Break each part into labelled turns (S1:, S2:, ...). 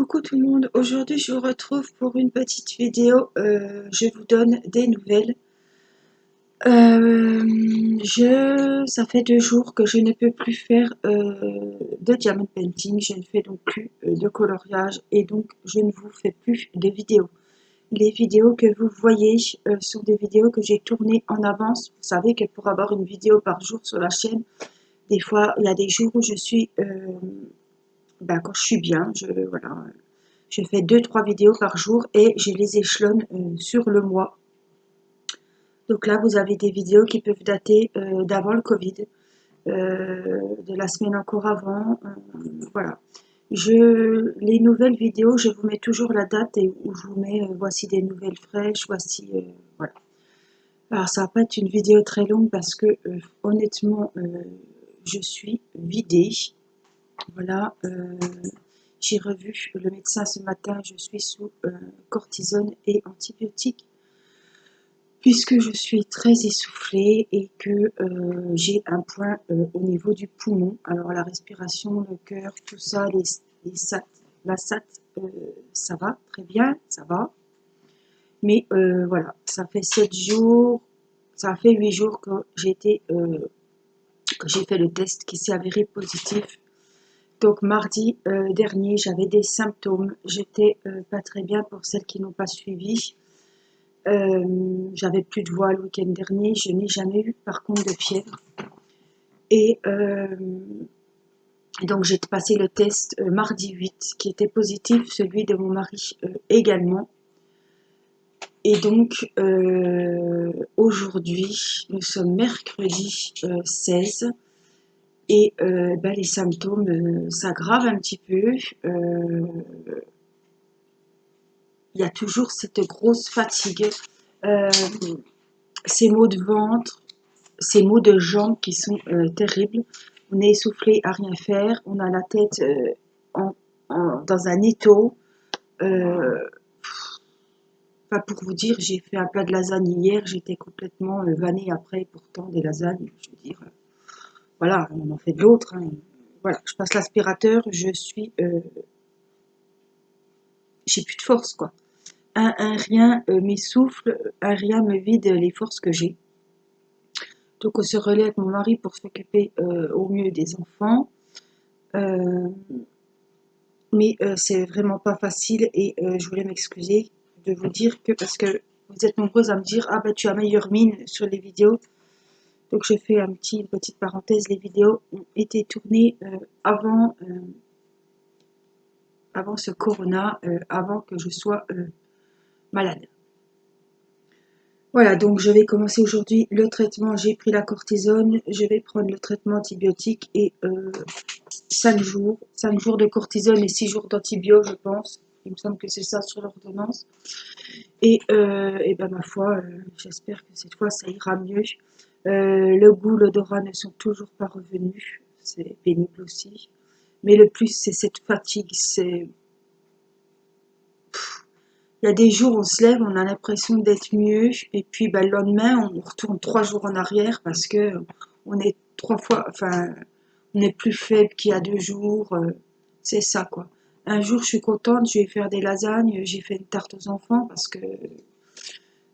S1: Coucou tout le monde, aujourd'hui je vous retrouve pour une petite vidéo, je vous donne des nouvelles. Ça fait 2 jours que je ne peux plus faire de diamond painting, je ne fais donc plus de coloriage et donc je ne vous fais plus de vidéos. Les vidéos que vous voyez sont des vidéos que j'ai tournées en avance. Vous savez que pour avoir une vidéo par jour sur la chaîne, des fois il y a des jours où je suis, quand je suis bien, voilà. Je fais 2-3 vidéos par jour et je les échelonne sur le mois. Donc là, vous avez des vidéos qui peuvent dater d'avant le Covid, de la semaine encore avant. Voilà. Les nouvelles vidéos, je vous mets toujours la date et où je vous mets voici des nouvelles fraîches, voici. Voilà. Alors ça va pas être une vidéo très longue parce que honnêtement, je suis vidée. Voilà. J'ai revu le médecin ce matin, je suis sous cortisone et antibiotiques puisque je suis très essoufflée et que j'ai un point au niveau du poumon. Alors la respiration, le cœur, tout ça, les SAT, la SAT, ça va très bien, ça va. Mais voilà, ça fait 7 jours, ça fait 8 jours que que j'ai fait le test qui s'est avéré positif. Donc mardi dernier, j'avais des symptômes. J'étais pas très bien pour celles qui n'ont pas suivi. J'avais plus de voix le week-end dernier. Je n'ai jamais eu par contre de fièvre. Et donc j'ai passé le test mardi 8 qui était positif, celui de mon mari également. Et donc aujourd'hui, nous sommes mercredi 16. Et les symptômes s'aggravent un petit peu. Il y a toujours cette grosse fatigue, ces maux de ventre, ces maux de jambes qui sont terribles. On est essoufflé à rien faire, on a la tête dans un étau. Pas pour vous dire, j'ai fait un plat de lasagne hier, j'étais complètement vannée après, pourtant des lasagnes, je veux dire, voilà, on en fait de l'autre. Hein. Voilà, je passe l'aspirateur, j'ai plus de force quoi. Un rien m'essouffle, un rien me vide les forces que j'ai. Donc on se relaie avec mon mari pour s'occuper au mieux des enfants. Mais c'est vraiment pas facile et je voulais m'excuser de vous dire que parce que vous êtes nombreuses à me dire ah ben tu as meilleure mine sur les vidéos. Donc je fais une petite parenthèse, les vidéos ont été tournées avant ce corona, avant que je sois malade. Voilà, donc je vais commencer aujourd'hui le traitement. J'ai pris la cortisone, je vais prendre le traitement antibiotique et 5 jours. 5 jours de cortisone et 6 jours d'antibio, je pense. Il me semble que c'est ça sur l'ordonnance. Et ma foi, j'espère que cette fois ça ira mieux. Le goût, l'odorat ne sont toujours pas revenus. C'est pénible aussi. Mais le plus, c'est cette fatigue. Il y a des jours, on se lève, on a l'impression d'être mieux, et puis le lendemain, on retourne 3 jours en arrière parce que on est on est plus faible qu'il y a 2 jours. C'est ça, quoi. Un jour, je suis contente, je vais faire des lasagnes, j'ai fait une tarte aux enfants parce que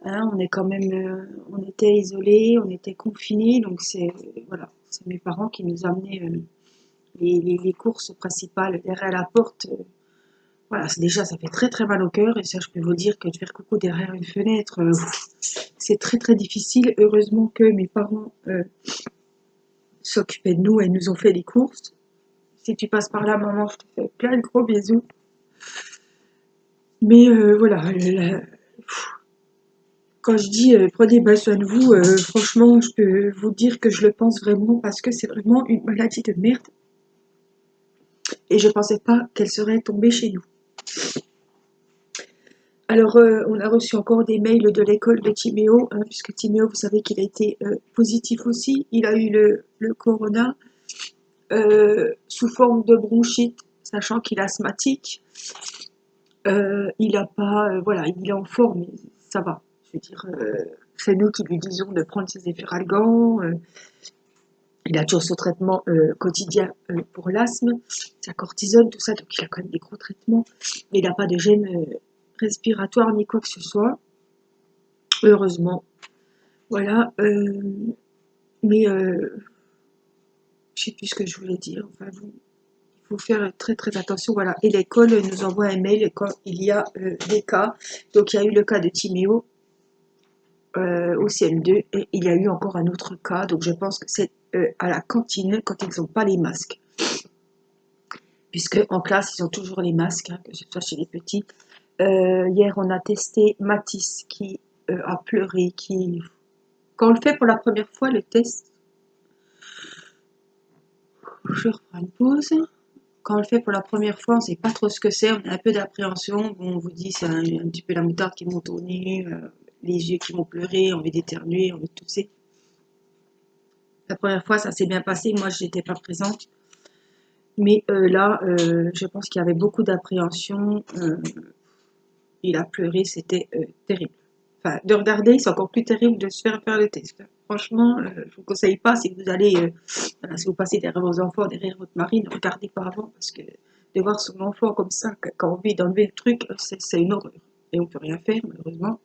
S1: hein, on est quand même, on était isolés, on était confinés, donc voilà, c'est mes parents qui nous amenaient les courses principales derrière la porte. Voilà, déjà, ça fait très très mal au cœur, et ça, je peux vous dire que de faire coucou derrière une fenêtre, c'est très très difficile. Heureusement que mes parents s'occupaient de nous et nous ont fait les courses. Si tu passes par là, maman, je te fais plein de gros bisous. Mais voilà, quand je dis prenez bien soin de vous, franchement, je peux vous dire que je le pense vraiment parce que c'est vraiment une maladie de merde. Et je pensais pas qu'elle serait tombée chez nous. Alors, on a reçu encore des mails de l'école de Timéo, hein, puisque Timéo, vous savez qu'il a été positif aussi. Il a eu le corona sous forme de bronchite, sachant qu'il est asthmatique. Il a pas, voilà, il est en forme, mais ça va. Je veux dire, c'est nous qui lui disons de prendre ses efferalgans. Il a toujours ce traitement quotidien pour l'asthme, sa cortisone, tout ça, donc il a quand même des gros traitements. Mais il n'a pas de gêne respiratoire ni quoi que ce soit, heureusement. Voilà, mais je sais plus ce que je voulais dire. Enfin, il faut faire très très attention. Voilà, et l'école nous envoie un mail quand il y a des cas. Donc il y a eu le cas de Timéo au CM2 et il y a eu encore un autre cas. Donc je pense que c'est à la cantine quand ils n'ont pas les masques. Puisque en classe, ils ont toujours les masques, hein, que ce soit chez les petits. Hier, on a testé Mathis qui a pleuré, qui... Quand on le fait pour la première fois, le test, je reprends une pause. Quand on le fait pour la première fois, on ne sait pas trop ce que c'est, on a un peu d'appréhension. Bon, on vous dit, c'est un petit peu la moutarde qui monte au nez, les yeux qui vont pleurer, envie d'éternuer, envie de tousser. La première fois, ça s'est bien passé, moi, je n'étais pas présente. Mais là, je pense qu'il y avait beaucoup d'appréhension. Il a pleuré, c'était terrible. Enfin, de regarder, c'est encore plus terrible de se faire le test. Franchement, je ne vous conseille pas, si vous allez, si vous passez derrière vos enfants, derrière votre mari, ne regardez pas avant, parce que de voir son enfant comme ça, quand on vit d'enlever le truc, c'est une horreur. Et on ne peut rien faire, malheureusement.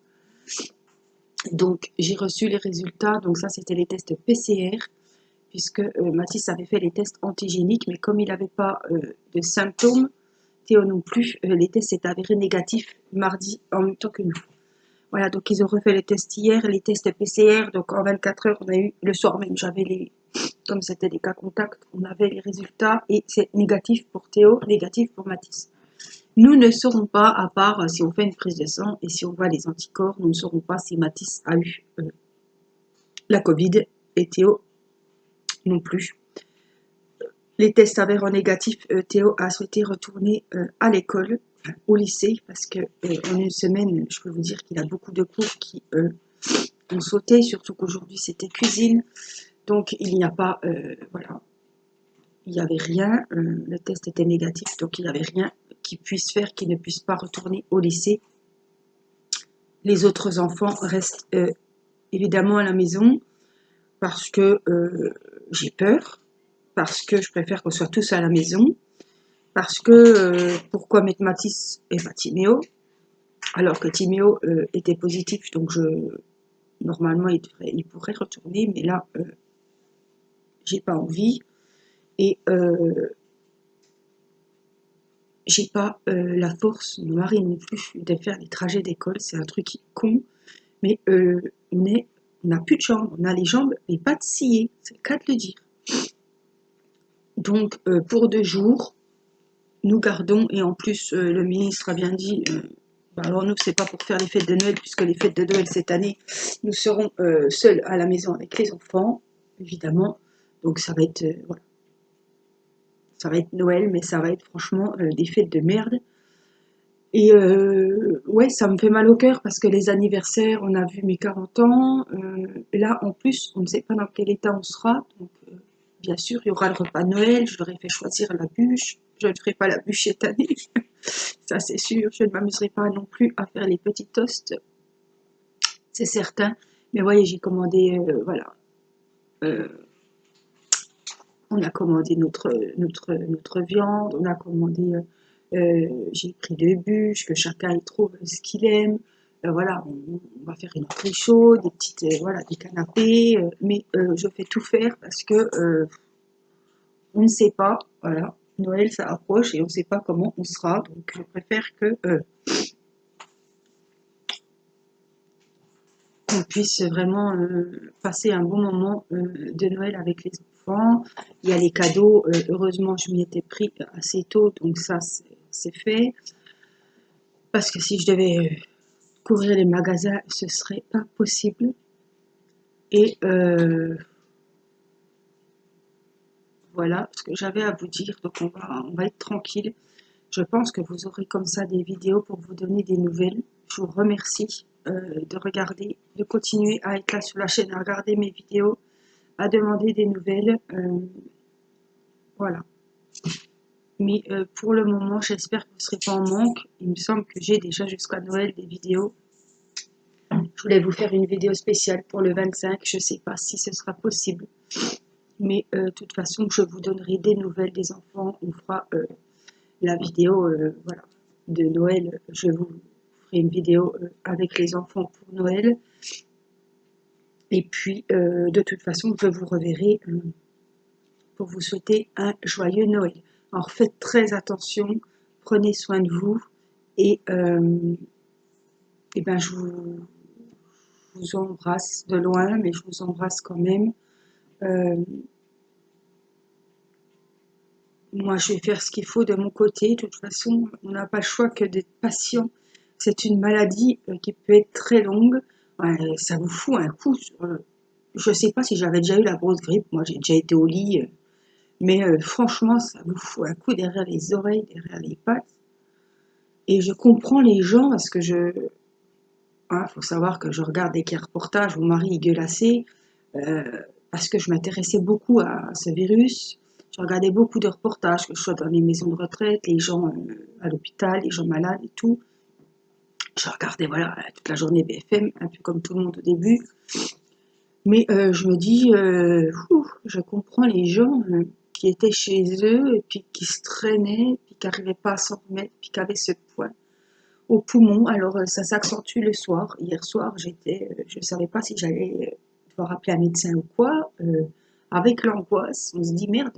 S1: Donc, j'ai reçu les résultats. Donc ça, c'était les tests PCR, puisque Mathis avait fait les tests antigéniques, mais comme il n'avait pas de symptômes, Théo non plus, les tests s'est avérés négatifs mardi en même temps que nous. Voilà, donc ils ont refait les tests hier, les tests PCR, donc en 24 heures, on a eu, le soir même, j'avais les, comme c'était des cas contacts, on avait les résultats et c'est négatif pour Théo, négatif pour Mathis. Nous ne saurons pas, à part si on fait une prise de sang et si on voit les anticorps, nous ne saurons pas si Mathis a eu la Covid et Théo non plus. Les tests avérant négatifs, Théo a souhaité retourner à l'école, enfin, au lycée, parce que en une semaine, je peux vous dire qu'il a beaucoup de cours qui ont sauté, surtout qu'aujourd'hui c'était cuisine. Donc il n'y a pas, voilà, il n'y avait rien, le test était négatif, donc il n'y avait rien qui puisse faire qu'il ne puisse pas retourner au lycée. Les autres enfants restent évidemment à la maison parce que j'ai peur, parce que je préfère qu'on soit tous à la maison, parce que pourquoi mettre Mathis et pas Timéo, alors que Timéo était positif, donc normalement il pourrait retourner, mais là j'ai pas envie et j'ai pas la force, mon mari non plus, de faire les trajets d'école, c'est un truc con, mais on n'a plus de jambes, on a les jambes, les pattes sciées, c'est le cas de le dire. Donc pour 2 jours, nous gardons, et en plus le ministre a bien dit, alors nous c'est pas pour faire les fêtes de Noël, puisque les fêtes de Noël cette année, nous serons seuls à la maison avec les enfants, évidemment, donc ça va être, voilà. Ça va être Noël, mais ça va être franchement des fêtes de merde. Et ouais, ça me fait mal au cœur parce que les anniversaires, on a vu mes 40 ans. Là, en plus, on ne sait pas dans quel état on sera. Donc, bien sûr, il y aura le repas de Noël. Je leur ai fait choisir la bûche. Je ne ferai pas la bûche cette année. Ça, c'est sûr. Je ne m'amuserai pas non plus à faire les petits toasts. C'est certain. Mais voyez, j'ai commandé, voilà. On a commandé notre viande. On a commandé... j'ai pris 2 bûches, que chacun y trouve ce qu'il aime. Voilà, on va faire une entrée chaude, des petites, voilà, des canapés. Mais je fais tout faire parce que on ne sait pas. Voilà, Noël ça approche et on ne sait pas comment on sera. Donc je préfère que on puisse vraiment passer un bon moment de Noël avec les enfants. Il y a les cadeaux. Heureusement, je m'y étais pris assez tôt, donc ça c'est fait. Parce que si je devais couvrir les magasins, ce serait pas possible. Et voilà ce que j'avais à vous dire. Donc on va être tranquille. Je pense que vous aurez comme ça des vidéos pour vous donner des nouvelles. Je vous remercie de regarder, de continuer à être là sur la chaîne, à regarder mes vidéos, à demander des nouvelles. Voilà. Mais pour le moment, j'espère que vous ne serez pas en manque. Il me semble que j'ai déjà jusqu'à Noël des vidéos. Je voulais vous faire une vidéo spéciale pour le 25. Je ne sais pas si ce sera possible. Mais de toute façon, je vous donnerai des nouvelles des enfants. On fera la vidéo voilà, de Noël. Je vous ferai une vidéo avec les enfants pour Noël. Et puis, de toute façon, je vous reverrai pour vous souhaiter un joyeux Noël. Alors, faites très attention, prenez soin de vous et ben, je vous embrasse de loin, mais je vous embrasse quand même. Euh, Moi, je vais faire ce qu'il faut de mon côté. De toute façon, on n'a pas le choix que d'être patient. C'est une maladie qui peut être très longue. Ouais, ça vous fout un coup. Je ne sais pas si j'avais déjà eu la grosse grippe. Moi, j'ai déjà été au lit. Mais franchement, ça vous fout un coup derrière les oreilles, derrière les pattes. Et je comprends les gens parce que faut savoir que je regarde des reportages où Marie est gueulassée euh, parce que je m'intéressais beaucoup à ce virus. Je regardais beaucoup de reportages, que ce soit dans les maisons de retraite, les gens à l'hôpital, les gens malades et tout. Je regardais voilà toute la journée BFM, un peu comme tout le monde au début. Mais je me dis, je comprends les gens qui étaient chez eux et puis qui se traînaient, puis qui n'arrivaient pas à s'en remettre, puis qui avaient ce poids au poumon. Alors ça s'accentue le soir. Hier soir, je ne savais pas si j'allais devoir appeler un médecin ou quoi. Avec l'angoisse, on se dit merde,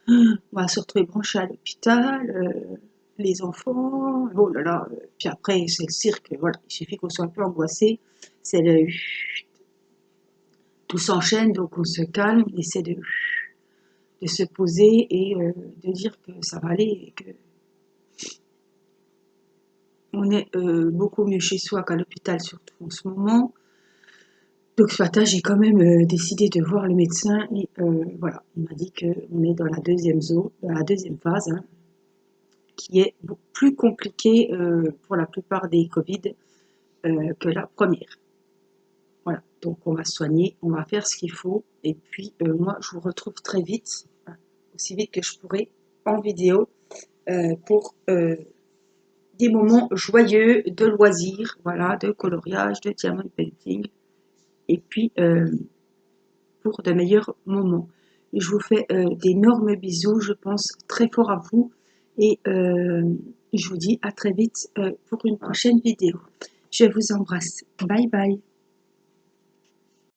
S1: on va se retrouver branché à l'hôpital, les enfants, oh là là. Puis après, c'est le cirque, voilà. Il suffit qu'on soit un peu angoissé, c'est le tout s'enchaîne, donc on se calme, on essaie de se poser et de dire que ça va aller et que on est beaucoup mieux chez soi qu'à l'hôpital, surtout en ce moment. Donc ce matin, j'ai quand même décidé de voir le médecin et voilà, il m'a dit qu'on est dans la deuxième zone, dans la deuxième phase, hein, qui est beaucoup plus compliquée pour la plupart des Covid que la première. Voilà, donc on va se soigner, on va faire ce qu'il faut et puis moi je vous retrouve très vite, hein, aussi vite que je pourrai en vidéo pour des moments joyeux de loisirs, voilà, de coloriage, de diamond painting et puis pour de meilleurs moments. Je vous fais d'énormes bisous, je pense très fort à vous et je vous dis à très vite pour une prochaine vidéo. Je vous embrasse. Bye bye.